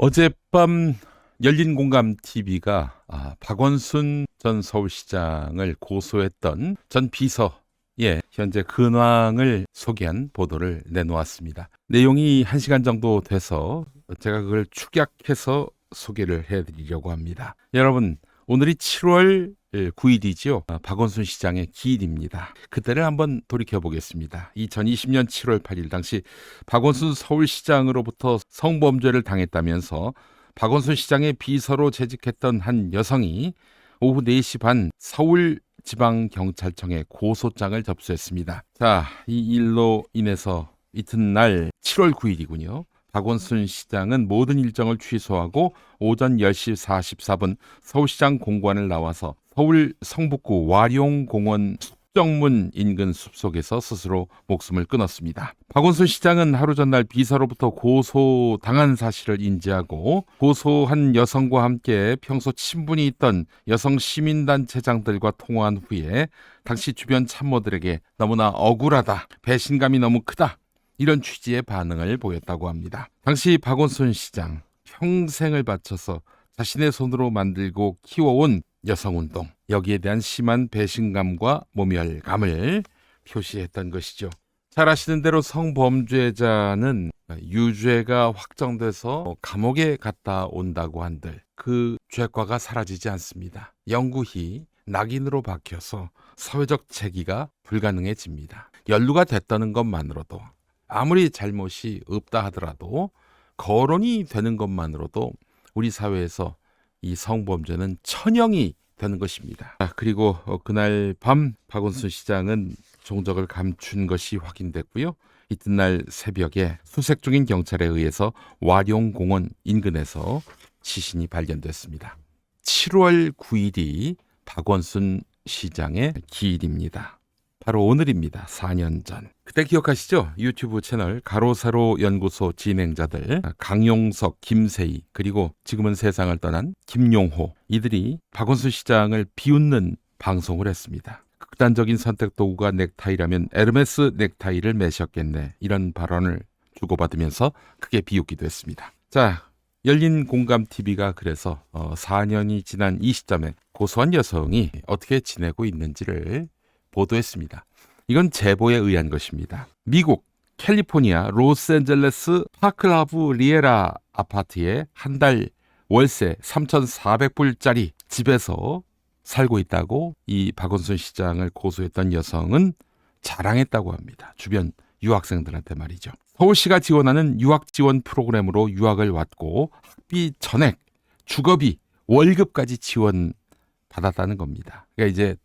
어젯밤 열린공감TV가 박원순 전 서울시장을 고소했던 전 비서의 현재 근황을 소개한 보도를 내놓았습니다. 내용이 1시간 정도 돼서 제가 그걸 축약해서 소개를 해드리려고 합니다. 여러분, 오늘이 7월 9일이죠. 박원순 시장의 기일입니다. 그때를 한번 돌이켜보겠습니다. 2020년 7월 8일 당시 박원순 서울시장으로부터 성범죄를 당했다면서 박원순 시장의 비서로 재직했던 한 여성이 오후 4시 반 서울지방경찰청에 고소장을 접수했습니다. 자, 이 일로 인해서 이튿날 7월 9일이군요. 박원순 시장은 모든 일정을 취소하고 오전 10시 44분 서울시장 공관을 나와서 서울 성북구 와룡공원 숙정문 인근 숲속에서 스스로 목숨을 끊었습니다. 박원순 시장은 하루 전날 비서로부터 고소당한 사실을 인지하고 고소한 여성과 함께 평소 친분이 있던 여성 시민단체장들과 통화한 후에 당시 주변 참모들에게 너무나 억울하다, 배신감이 너무 크다, 이런 취지의 반응을 보였다고 합니다. 당시 박원순 시장 평생을 바쳐서 자신의 손으로 만들고 키워온 여성운동, 여기에 대한 심한 배신감과 모멸감을 표시했던 것이죠. 잘 아시는 대로 성범죄자는 유죄가 확정돼서 감옥에 갔다 온다고 한들 그 죄과가 사라지지 않습니다. 영구히 낙인으로 박혀서 사회적 재기가 불가능해집니다. 연루가 됐다는 것만으로도, 아무리 잘못이 없다 하더라도 거론이 되는 것만으로도 우리 사회에서 이 성범죄는 천형이 되는 것입니다. 그리고 그날 밤 박원순 시장은 종적을 감춘 것이 확인됐고요. 이튿날 새벽에 수색 중인 경찰에 의해서 와룡공원 인근에서 시신이 발견됐습니다. 7월 9일이 박원순 시장의 기일입니다. 바로 오늘입니다. 4년 전. 그때 기억하시죠? 유튜브 채널 가로세로 연구소 진행자들 강용석, 김세희, 그리고 지금은 세상을 떠난 김용호, 이들이 박원순 시장을 비웃는 방송을 했습니다. 극단적인 선택 도구가 넥타이라면 에르메스 넥타이를 매셨겠네, 이런 발언을 주고받으면서 크게 비웃기도 했습니다. 자, 열린공감TV가 그래서 4년이 지난 이 시점에 고소한 여성이 어떻게 지내고 있는지를 보도했습니다. 이건 제보에 의한 것입니다. 미국 캘리포니아 로스앤젤레스 파클라브 리에라 아파트에 한 달 월세 3,400불짜리 집에서 살고 있다고 이 박원순 시장을 고소했던 여성은 자랑했다고 합니다. 주변 유학생들한테 말이죠. 서울시가 지원하는 유학 지원 프로그램으로 유학을 왔고 학비 전액, 주거비, 월급까지 지원받았다는 겁니다. 그러니까 이제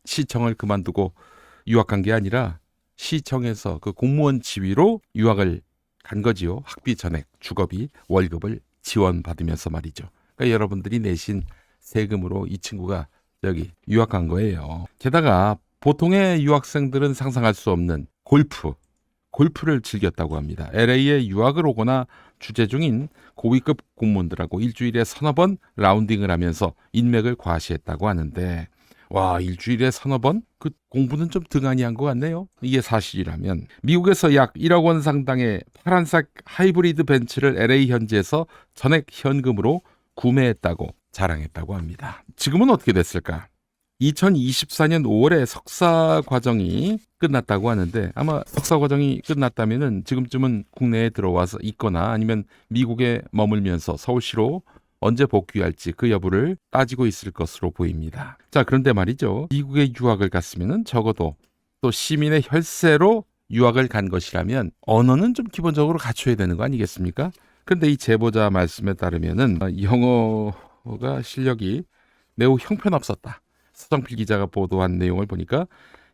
시청을 그만두고 유학한 게 아니라 시청에서 그 공무원 지위로 유학을 간 거지요. 학비 전액, 주거비, 월급을 지원받으면서 말이죠. 그러니까 여러분들이 내신 세금으로 이 친구가 여기 유학한 거예요. 게다가 보통의 유학생들은 상상할 수 없는 골프를 즐겼다고 합니다. LA에 유학을 오거나 주재 중인 고위급 공무원들하고 일주일에 서너 번 라운딩을 하면서 인맥을 과시했다고 하는데, 와, 일주일에 서너 번? 그 공부는 좀 등한히 한 것 같네요. 이게 사실이라면 미국에서 약 1억 원 상당의 파란색 하이브리드 벤츠를 LA 현지에서 전액 현금으로 구매했다고 자랑했다고 합니다. 지금은 어떻게 됐을까? 2024년 5월에 석사 과정이 끝났다고 하는데, 아마 석사 과정이 끝났다면은 지금쯤은 국내에 들어와서 있거나 아니면 미국에 머물면서 서울시로 언제 복귀할지 그 여부를 따지고 있을 것으로 보입니다. 자, 그런데 말이죠. 미국에 유학을 갔으면 적어도 또 시민의 혈세로 유학을 간 것이라면 언어는 좀 기본적으로 갖춰야 되는 거 아니겠습니까? 그런데 이 제보자 말씀에 따르면은 영어가 실력이 매우 형편없었다. 서정필 기자가 보도한 내용을 보니까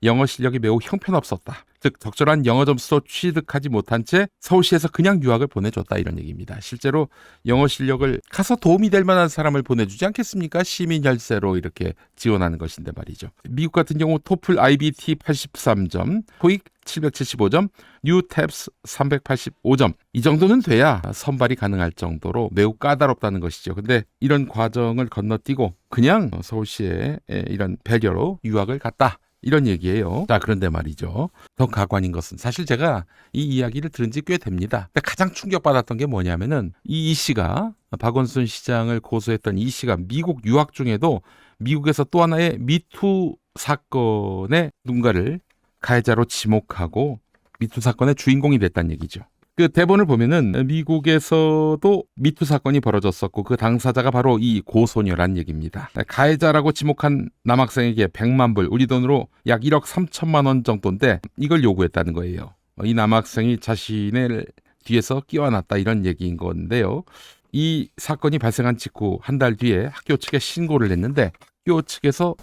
영어 실력이 매우 형편없었다. 즉 적절한 영어 점수도 취득하지 못한 채 서울시에서 그냥 유학을 보내줬다, 이런 얘기입니다. 실제로 영어 실력을 가서 도움이 될 만한 사람을 보내주지 않겠습니까? 시민 혈세로 이렇게 지원하는 것인데 말이죠. 미국 같은 경우 토플 IBT 83점, 토익 775점, 뉴탭스 385점, 이 정도는 돼야 선발이 가능할 정도로 매우 까다롭다는 것이죠. 근데 이런 과정을 건너뛰고 그냥 서울시에 이런 배려로 유학을 갔다, 이런 얘기예요. 자, 그런데 말이죠. 더 가관인 것은 사실 제가 이 이야기를 들은 지 꽤 됩니다. 근데 가장 충격받았던 게 뭐냐면은 이 씨가 박원순 시장을 고소했던 이 씨가 미국 유학 중에도 미국에서 또 하나의 미투 사건의 누군가를 가해자로 지목하고 미투 사건의 주인공이 됐다는 얘기죠. 그 대본을 보면은 미국에서도 미투 사건이 벌어졌었고 그 당사자가 바로 이 고소녀란 얘기입니다. 가해자라고 지목한 남학생에게 100만 불, 우리 돈으로 약 1억 3천만 원 정도인데 이걸 요구했다는 거예요. 이 남학생이 자신을 뒤에서 끼워놨다 이런 얘기인 건데요. 이 사건이 발생한 직후 한 달 뒤에 학교 측에 신고를 했는데 학교 측에서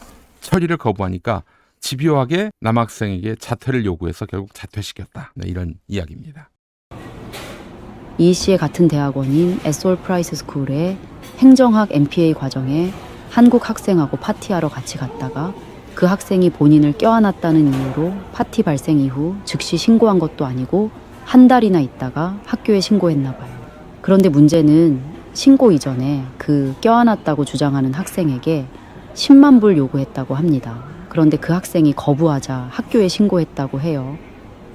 처리를 거부하니까 집요하게 남학생에게 자퇴를 요구해서 결국 자퇴시켰다. 네, 이런 이야기입니다. 이 씨의 같은 대학원인 에솔 프라이스 스쿨의 행정학 MPA 과정에 한국 학생하고 파티하러 같이 갔다가 그 학생이 본인을 껴안았다는 이유로 파티 발생 이후 즉시 신고한 것도 아니고 한 달이나 있다가 학교에 신고했나 봐요. 그런데 문제는 신고 이전에 그 껴안았다고 주장하는 학생에게 10만 불 요구했다고 합니다. 그런데 그 학생이 거부하자 학교에 신고했다고 해요.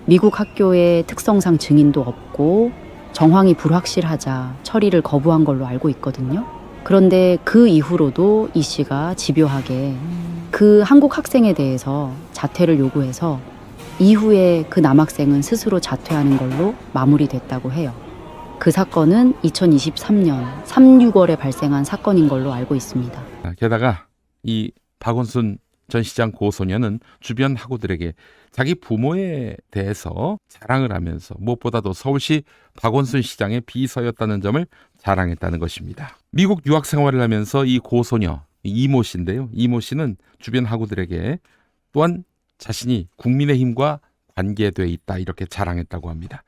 미국 학교의 특성상 증인도 없고 정황이 불확실하자 처리를 거부한 걸로 알고 있거든요. 그런데 그 이후로도 이 씨가 집요하게 그 한국 학생에 대해서 자퇴를 요구해서 이후에 그 남학생은 스스로 자퇴하는 걸로 마무리됐다고 해요. 그 사건은 2023년 3, 6월에 발생한 사건인 걸로 알고 있습니다. 게다가 이 박원순 전 시장 고소녀는 주변 학우들에게 자기 부모에 대해서 자랑을 하면서 무엇보다도 서울시 박원순 시장의 비서였다는 점을 자랑했다는 것입니다. 미국 유학 생활을 하면서 이 고소녀 이모 씨인데요. 이모 씨는 주변 학우들에게 또한 자신이 국민의힘과 관계돼 있다 이렇게 자랑했다고 합니다.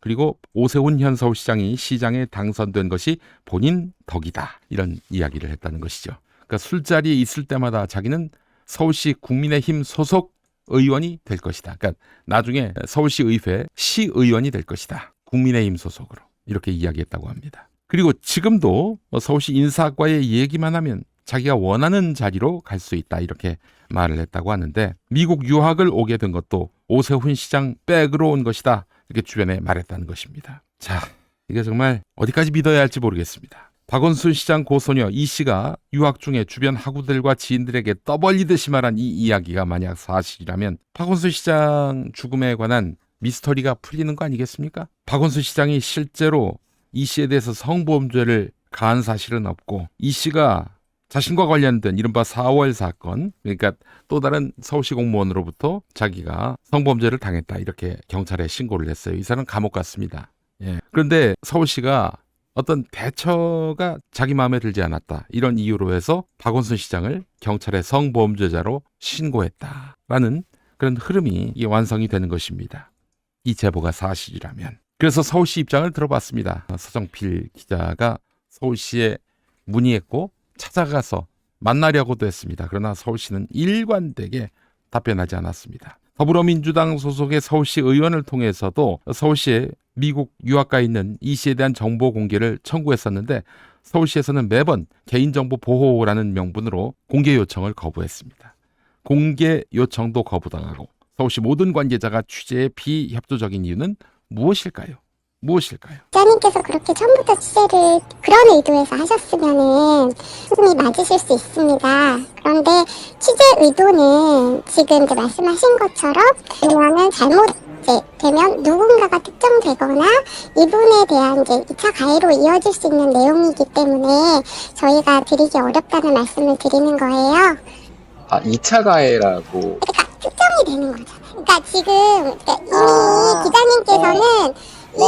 그리고 오세훈 현 서울시장이 시장에 당선된 것이 본인 덕이다 이런 이야기를 했다는 것이죠. 그러니까 술자리에 있을 때마다 자기는 서울시 국민의힘 소속 의원이 될 것이다. 그러니까 나중에 서울시 의회 시의원이 될 것이다. 국민의힘 소속으로 이렇게 이야기했다고 합니다. 그리고 지금도 서울시 인사과의 얘기만 하면 자기가 원하는 자리로 갈 수 있다 이렇게 말을 했다고 하는데 미국 유학을 오게 된 것도 오세훈 시장 백으로 온 것이다 이렇게 주변에 말했다는 것입니다. 자, 이게 정말 어디까지 믿어야 할지 모르겠습니다. 박원순 시장 고소녀 이 씨가 유학 중에 주변 학우들과 지인들에게 떠벌리듯이 말한 이 이야기가 만약 사실이라면 박원순 시장 죽음에 관한 미스터리가 풀리는 거 아니겠습니까? 박원순 시장이 실제로 이 씨에 대해서 성범죄를 가한 사실은 없고 이 씨가 자신과 관련된 이른바 4월 사건, 그러니까 또 다른 서울시 공무원으로부터 자기가 성범죄를 당했다 이렇게 경찰에 신고를 했어요. 이 사람은 감옥 갔습니다. 예. 그런데 서울시가 어떤 대처가 자기 마음에 들지 않았다 이런 이유로 해서 박원순 시장을 경찰에 성범죄자로 신고했다라는 그런 흐름이 완성이 되는 것입니다. 이 제보가 사실이라면. 그래서 서울시 입장을 들어봤습니다. 서정필 기자가 서울시에 문의했고 찾아가서 만나려고도 했습니다. 그러나 서울시는 일관되게 답변하지 않았습니다. 더불어민주당 소속의 서울시 의원을 통해서도 서울시에 미국 유학가 있는 이 씨에 대한 정보 공개를 청구했었는데 서울시에서는 매번 개인정보 보호라는 명분으로 공개 요청을 거부했습니다. 공개 요청도 거부당하고 서울시 모든 관계자가 취재에 비협조적인 이유는 무엇일까요? 기자님께서 그렇게 처음부터 취재를 그런 의도에서 하셨으면은 수준이 맞으실 수 있습니다. 그런데 취재 의도는 지금 이제 말씀하신 것처럼 왜냐하면 잘못되면 누군가가 특정되거나 이분에 대한 이제 2차 가해로 이어질 수 있는 내용이기 때문에 저희가 드리기 어렵다는 말씀을 드리는 거예요. 아, 2차 가해라고. 그러니까 특정이 되는 거잖아요. 그러니까 지금 이미 기자님께서는 이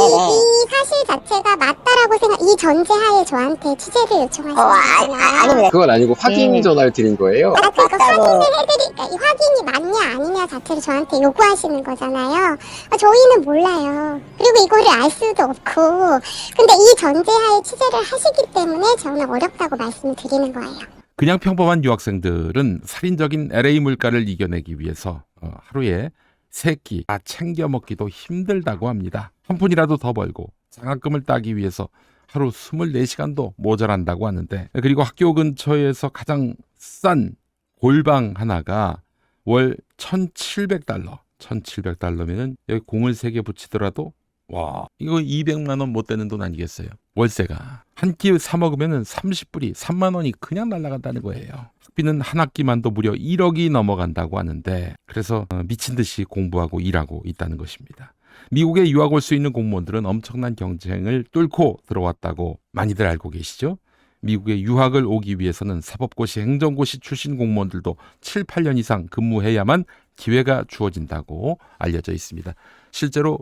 사실 자체가 맞다라고 이 전제하에 저한테 취재를 요청하신 거잖아요. 아닙니다. 그건 아니고 확인 전화를 드린 거예요. 그거 확인을 해드릴까? 이 확인이 맞냐 아니냐 자체를 저한테 요구하시는 거잖아요. 저희는 몰라요. 그리고 이거를 알 수도 없고. 근데 이 전제하에 취재를 하시기 때문에 저는 어렵다고 말씀을 드리는 거예요. 그냥 평범한 유학생들은 살인적인 LA 물가를 이겨내기 위해서 하루에 3끼 다 챙겨 먹기도 힘들다고 합니다. 한 푼이라도 더 벌고 장학금을 따기 위해서 하루 24시간도 모자란다고 하는데 그리고 학교 근처에서 가장 싼 골방 하나가 월 1,700달러. 1,700달러면은 여기 공을 3개 붙이더라도 와, 이거 200만 원 못 되는 돈 아니겠어요? 월세가. 한 끼 사 먹으면은 30불이 3만 원이 그냥 날아간다는 거예요. 학비는 한 학기만도 무려 1억이 넘어간다고 하는데 그래서 미친 듯이 공부하고 일하고 있다는 것입니다. 미국에 유학 올 수 있는 공무원들은 엄청난 경쟁을 뚫고 들어왔다고 많이들 알고 계시죠? 미국에 유학을 오기 위해서는 사법고시, 행정고시 출신 공무원들도 7, 8년 이상 근무해야만 기회가 주어진다고 알려져 있습니다. 실제로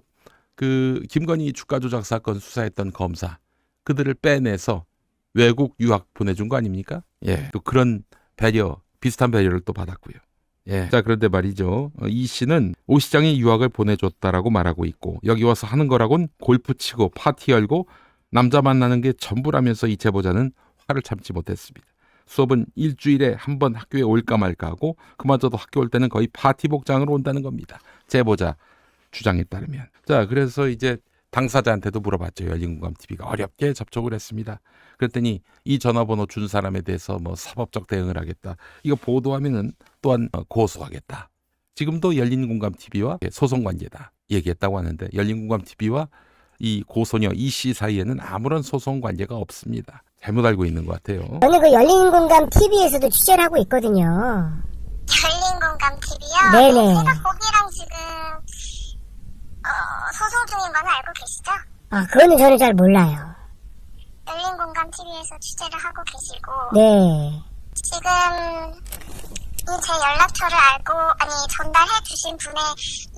그 김건희 주가 조작 사건 수사했던 검사 그들을 빼내서 외국 유학 보내준 거 아닙니까? 예, 또 그런 배려, 비슷한 배려를 또 받았고요. 예. 자, 그런데 말이죠. 이 씨는 오 시장이 유학을 보내줬다라고 말하고 있고 여기 와서 하는 거라곤 골프 치고 파티 열고 남자 만나는 게 전부라면서 이 제보자는 화를 참지 못했습니다. 수업은 일주일에 한 번 학교에 올까 말까 하고 그마저도 학교 올 때는 거의 파티 복장으로 온다는 겁니다. 제보자 주장에 따르면. 자, 그래서 이제 당사자한테도 물어봤죠. 열린공감TV가 어렵게 접촉을 했습니다. 그랬더니 이 전화번호 준 사람에 대해서 뭐 사법적 대응을 하겠다. 이거 보도하면은 또한 고소하겠다. 지금도 열린공감TV와 소송 관계다 얘기했다고 하는데 열린공감TV와 이 고소녀 이 씨 사이에는 아무런 소송 관계가 없습니다. 잘못 알고 있는 것 같아요. 저는 그 열린공감 TV에서도 취재를 하고 있거든요. 열린공감 TV요? 네네. 제가 거기랑 지금 소송 중인 거는 알고 계시죠? 아, 그거는 저는 잘 몰라요. 열린공감 TV에서 취재를 하고 계시고 네. 지금 제 연락처를 전달해 주신 분의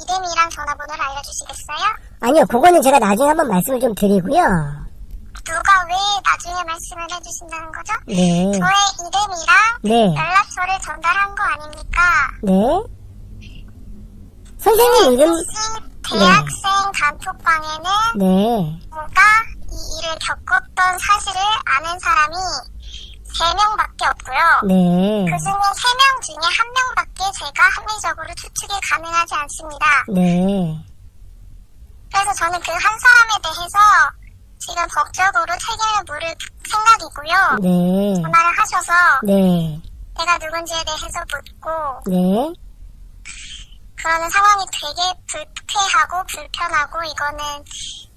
이름이랑 전화번호를 알려주시겠어요? 아니요, 그거는 제가 나중에 한번 말씀을 좀 드리고요. 누가 왜 나중에 말씀을 해주신다는 거죠? 네. 저의 이름이랑 네. 연락처를 전달한 거 아닙니까? 네. 선생님 이름, 대학생 단톡방에는 네. 제가 이 일을 겪었던 사실을 아는 사람이 3명밖에 없고요. 네. 그 중에 3명 중에 1명밖에 제가 합리적으로 추측이 가능하지 않습니다. 네. 그래서 저는 그 한 사람에 대해서 지금 법적으로 책임을 물을 생각이고요. 네. 전화를 하셔서 네. 내가 누군지에 대해서 묻고 네. 그러는 상황이 되게 불쾌하고 불편하고 이거는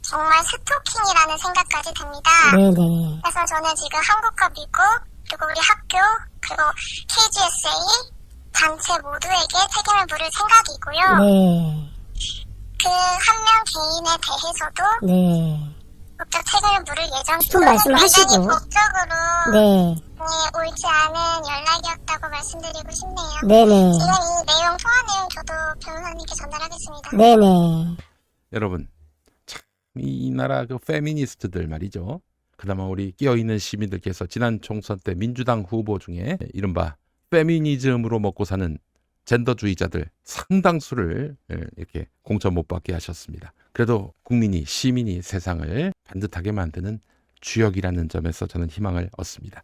정말 스토킹이라는 생각까지 듭니다. 네네. 그래서 저는 지금 한국과 미국 그리고 우리 학교 그리고 KGSA 단체 모두에게 책임을 물을 생각이고요. 네. 그 한 명 개인에 대해서도 네. 법적 책임을 물을 예정이고 싶은 말씀 하시고. 굉장히 법적으로 네. 옳지 않은 연락이었다고 말씀드리고 싶네요. 네네. 지금 이 내용 통화 내용 저도 변호사님께 전달하겠습니다. 네네. 여러분, 참 이 나라 그 페미니스트들 말이죠. 그나마 우리 끼어있는 시민들께서 지난 총선 때 민주당 후보 중에 이른바 페미니즘으로 먹고 사는 젠더주의자들 상당수를 이렇게 공천 못 받게 하셨습니다. 그래도 국민이, 시민이 세상을 반듯하게 만드는 주역이라는 점에서 저는 희망을 얻습니다.